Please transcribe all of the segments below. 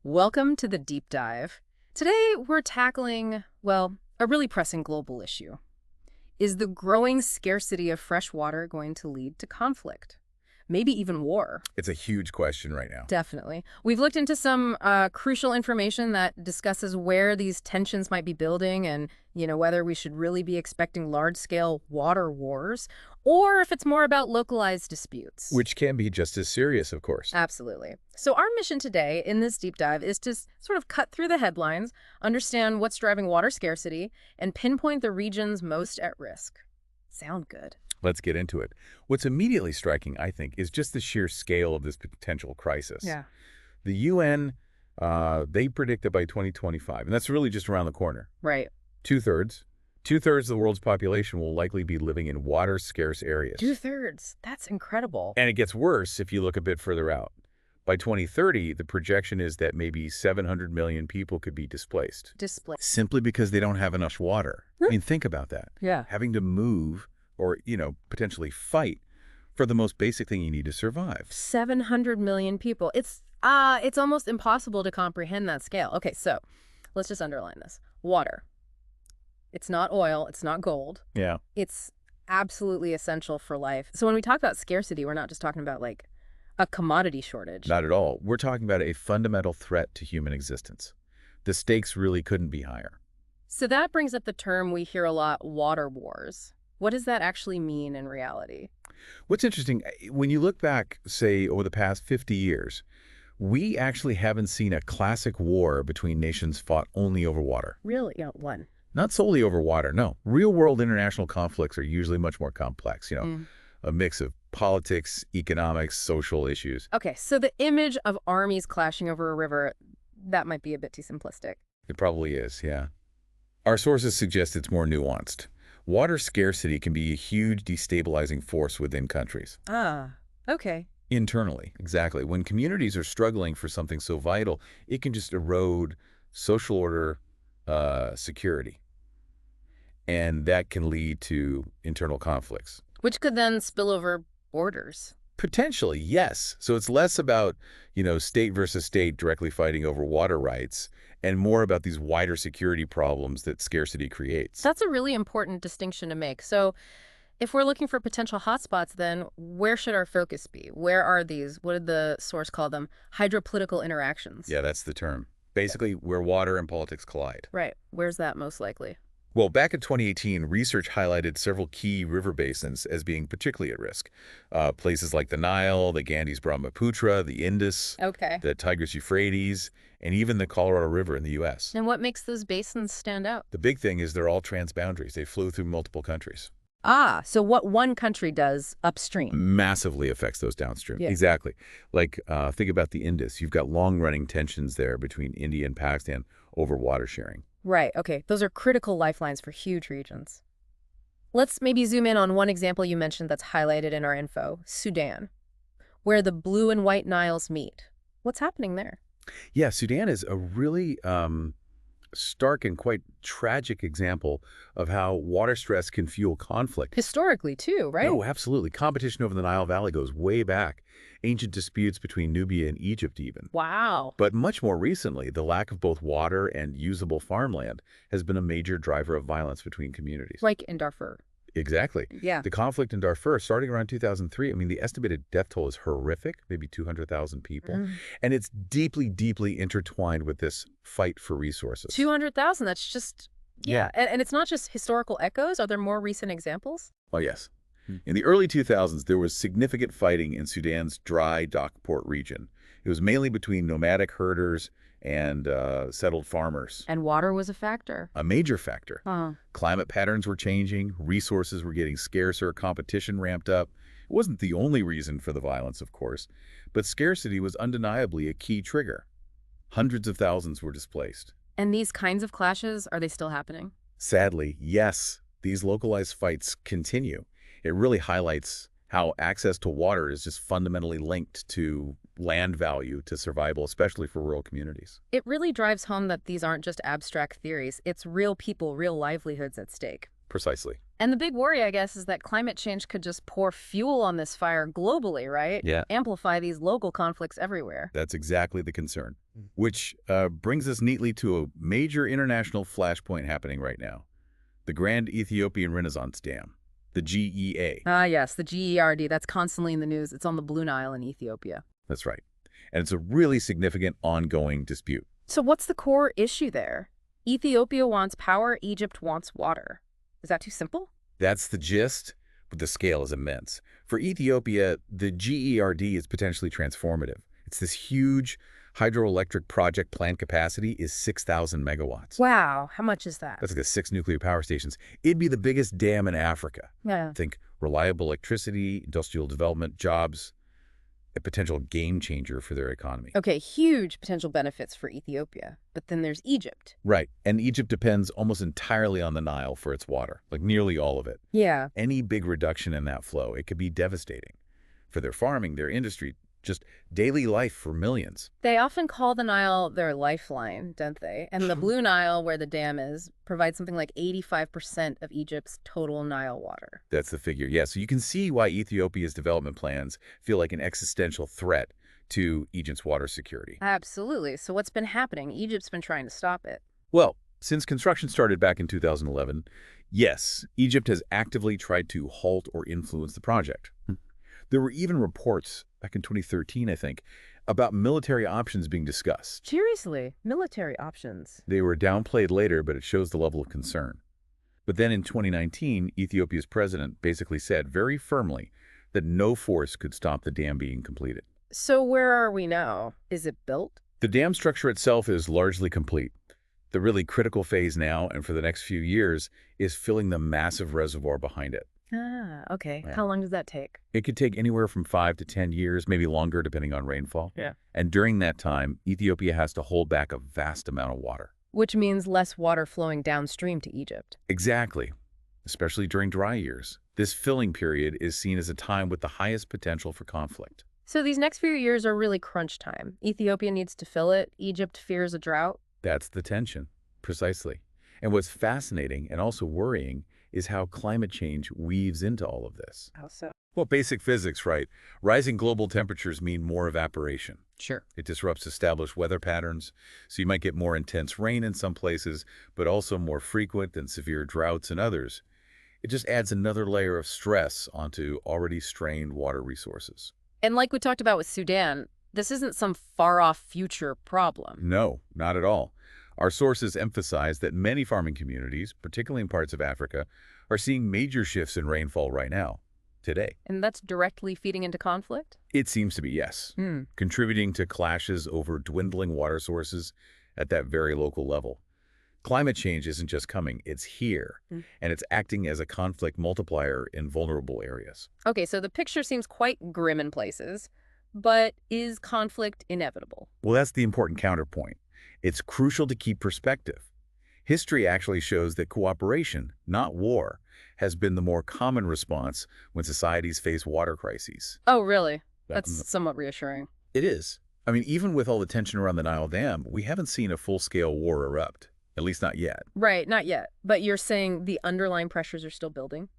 Welcome to the deep dive. Today we're tackling, well, a really pressing global issue. Is the growing scarcity of fresh water going to lead to conflict? Maybe even war? It's a huge question right now. Definitely. We've looked into some crucial information that discusses where these tensions might be building and, whether we should really be expecting large-scale water wars or if it's more about localized disputes. Which can be just as serious, of course. Absolutely. So our mission today in this deep dive is to sort of cut through the headlines, understand what's driving water scarcity, and pinpoint the regions most at risk. Sound good? Let's get into it. What's immediately striking, I think, is just the sheer scale of this potential crisis. Yeah. The UN, they predict that by 2025, and that's really just around the corner. Right. Two-thirds of the world's population will likely be living in water-scarce areas. Two-thirds. That's incredible. And it gets worse if you look a bit further out. By 2030, the projection is that maybe 700 million people could be displaced. Simply because they don't have enough water. I mean, think about that. Yeah. Having to move or, potentially fight for the most basic thing you need to survive. 700 million people. It's almost impossible to comprehend that scale. Okay, so let's just underline this. Water. It's not oil. It's not gold. Yeah. It's absolutely essential for life. So when we talk about scarcity, we're not just talking about like a commodity shortage. Not at all. We're talking about a fundamental threat to human existence. The stakes really couldn't be higher. So that brings up the term we hear a lot, water wars. What does that actually mean in reality? What's interesting, when you look back, say, over the past 50 years, we actually haven't seen a classic war between nations fought only over water. Really? Yeah, one. Not solely over water, no. Real-world international conflicts are usually much more complex, a mix of politics, economics, social issues. Okay, so the image of armies clashing over a river, that might be a bit too simplistic. It probably is, yeah. Our sources suggest it's more nuanced. Water scarcity can be a huge destabilizing force within countries. Ah, okay. Internally, exactly. When communities are struggling for something so vital, it can just erode social order, security. And that can lead to internal conflicts. Which could then spill over borders. Potentially, yes. So it's less about, state versus state directly fighting over water rights and more about these wider security problems that scarcity creates. That's a really important distinction to make. So if we're looking for potential hotspots, then where should our focus be? Where are these? What did the source call them? Hydropolitical interactions. Yeah, that's the term. Basically, where water and politics collide. Right. Where's that most likely? Well, back in 2018, research highlighted several key river basins as being particularly at risk. Places like the Nile, the Ganges-Brahmaputra, the Indus, the Tigris-Euphrates, and even the Colorado River in the U.S. And what makes those basins stand out? The big thing is they're all transboundaries. They flow through multiple countries. Ah, so what one country does upstream Massively affects those downstream. Yeah. Exactly. Like, think about the Indus. You've got long-running tensions there between India and Pakistan over water sharing. Right, okay. Those are critical lifelines for huge regions. Let's maybe zoom in on one example you mentioned that's highlighted in our info, Sudan, where the blue and white Niles meet. What's happening there? Yeah, Sudan is a really stark and quite tragic example of how water stress can fuel conflict. Historically, too, right? Oh, absolutely. Competition over the Nile Valley goes way back. Ancient disputes between Nubia and Egypt even. Wow. But much more recently, the lack of both water and usable farmland has been a major driver of violence between communities. Like in Darfur. Exactly. Yeah. The conflict in Darfur, starting around 2003, I mean, the estimated death toll is horrific, maybe 200,000 people. And it's deeply, deeply intertwined with this fight for resources. 200,000, that's just, yeah. And it's not just historical echoes. Are there more recent examples? Oh, yes. In the early 2000s, there was significant fighting in Sudan's dry dock port region. It was mainly between nomadic herders and settled farmers. And water was a factor. A major factor. Huh. Climate patterns were changing, resources were getting scarcer, competition ramped up. It wasn't the only reason for the violence, of course, but scarcity was undeniably a key trigger. Hundreds of thousands were displaced. And these kinds of clashes, are they still happening? Sadly, yes, these localized fights continue. It really highlights how access to water is just fundamentally linked to land value, to survival, especially for rural communities. It really drives home that these aren't just abstract theories. It's real people, real livelihoods at stake. Precisely. And the big worry, I guess, is that climate change could just pour fuel on this fire globally, right? Yeah. Amplify these local conflicts everywhere. That's exactly the concern, which brings us neatly to a major international flashpoint happening right now, the Grand Ethiopian Renaissance Dam, the GEA. Ah, yes, the GERD. That's constantly in the news. It's on the Blue Nile in Ethiopia. That's right. And it's a really significant ongoing dispute. So what's the core issue there? Ethiopia wants power, Egypt wants water. Is that too simple? That's the gist, but the scale is immense. For Ethiopia, the GERD is potentially transformative. It's this huge hydroelectric project. Plant capacity is 6,000 megawatts. Wow, how much is that? That's like the 6 nuclear power stations. It'd be the biggest dam in Africa. Yeah. Think reliable electricity, industrial development, jobs, a potential game changer for their economy. Okay, huge potential benefits for Ethiopia. But then there's Egypt. Right, and Egypt depends almost entirely on the Nile for its water, like nearly all of it. Yeah. Any big reduction in that flow, it could be devastating for their farming, their industry, just daily life for millions. They often call the Nile their lifeline, don't they? And the Blue Nile, where the dam is, provides something like 85% of Egypt's total Nile water. That's the figure, yeah. So you can see why Ethiopia's development plans feel like an existential threat to Egypt's water security. Absolutely. So what's been happening? Egypt's been trying to stop it. Well, since construction started back in 2011, yes, Egypt has actively tried to halt or influence the project. There were even reports back in 2013, I think, about military options being discussed. Seriously, military options. They were downplayed later, but it shows the level of concern. But then in 2019, Ethiopia's president basically said very firmly that no force could stop the dam being completed. So where are we now? Is it built? The dam structure itself is largely complete. The really critical phase now, and for the next few years, is filling the massive reservoir behind it. Ah, okay. Yeah. How long does that take? It could take anywhere from 5 to 10 years, maybe longer, depending on rainfall. Yeah. And during that time, Ethiopia has to hold back a vast amount of water. Which means less water flowing downstream to Egypt. Exactly, especially during dry years. This filling period is seen as a time with the highest potential for conflict. So these next few years are really crunch time. Ethiopia needs to fill it. Egypt fears a drought. That's the tension, precisely. And what's fascinating and also worrying is how climate change weaves into all of this. How so? Well, basic physics, right? Rising global temperatures mean more evaporation. Sure. It disrupts established weather patterns, so you might get more intense rain in some places, but also more frequent and severe droughts in others. It just adds another layer of stress onto already strained water resources. And like we talked about with Sudan, this isn't some far-off future problem. No, not at all. Our sources emphasize that many farming communities, particularly in parts of Africa, are seeing major shifts in rainfall right now, today. And that's directly feeding into conflict? It seems to be, yes, contributing to clashes over dwindling water sources at that very local level. Climate change isn't just coming, it's here, and it's acting as a conflict multiplier in vulnerable areas. Okay, so the picture seems quite grim in places, but is conflict inevitable? Well, that's the important counterpoint. It's crucial to keep perspective. History actually shows that cooperation, not war, has been the more common response when societies face water crises. Oh, really? That's somewhat reassuring. It is. I mean, even with all the tension around the Nile Dam, we haven't seen a full-scale war erupt, at least not yet. Right, not yet. But you're saying the underlying pressures are still building?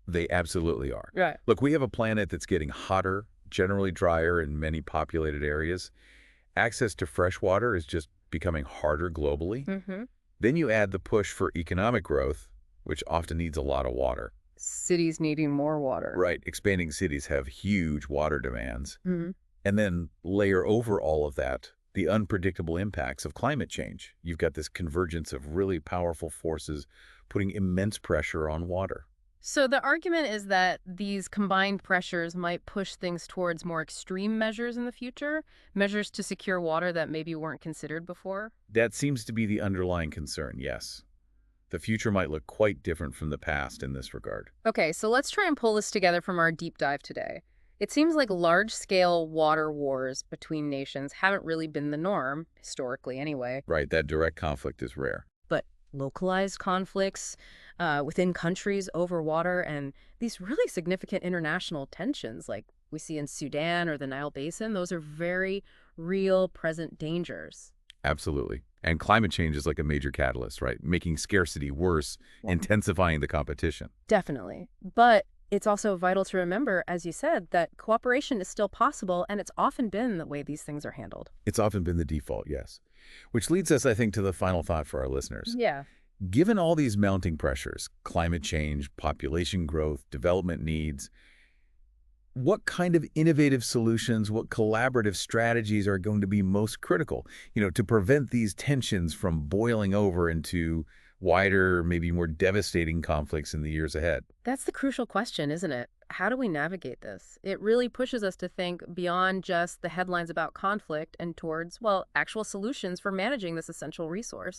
They absolutely are. Right. Look, we have a planet that's getting hotter, generally drier in many populated areas. Access to fresh water is just becoming harder globally. Then you add the push for economic growth, which often needs a lot of water. Cities needing more water. Right. Expanding cities have huge water demands. Mm-hmm. And then layer over all of that the unpredictable impacts of climate change. You've got this convergence of really powerful forces putting immense pressure on water. So the argument is that these combined pressures might push things towards more extreme measures in the future, measures to secure water that maybe weren't considered before? That seems to be the underlying concern, yes. The future might look quite different from the past in this regard. Okay, so let's try and pull this together from our deep dive today. It seems like large-scale water wars between nations haven't really been the norm, historically anyway. Right, that direct conflict is rare. But localized conflicts within countries over water and these really significant international tensions like we see in Sudan or the Nile Basin, those are very real present dangers. Absolutely. And climate change is like a major catalyst, right? Making scarcity worse, Yeah. intensifying the competition. Definitely. But it's also vital to remember, as you said, that cooperation is still possible, and it's often been the way these things are handled. It's often been the default, yes. Which leads us, I think, to the final thought for our listeners. Yeah. Given all these mounting pressures, climate change, population growth, development needs, what kind of innovative solutions, what collaborative strategies are going to be most critical, to prevent these tensions from boiling over into wider, maybe more devastating conflicts in the years ahead? That's the crucial question, isn't it? How do we navigate this? It really pushes us to think beyond just the headlines about conflict and towards, well, actual solutions for managing this essential resource.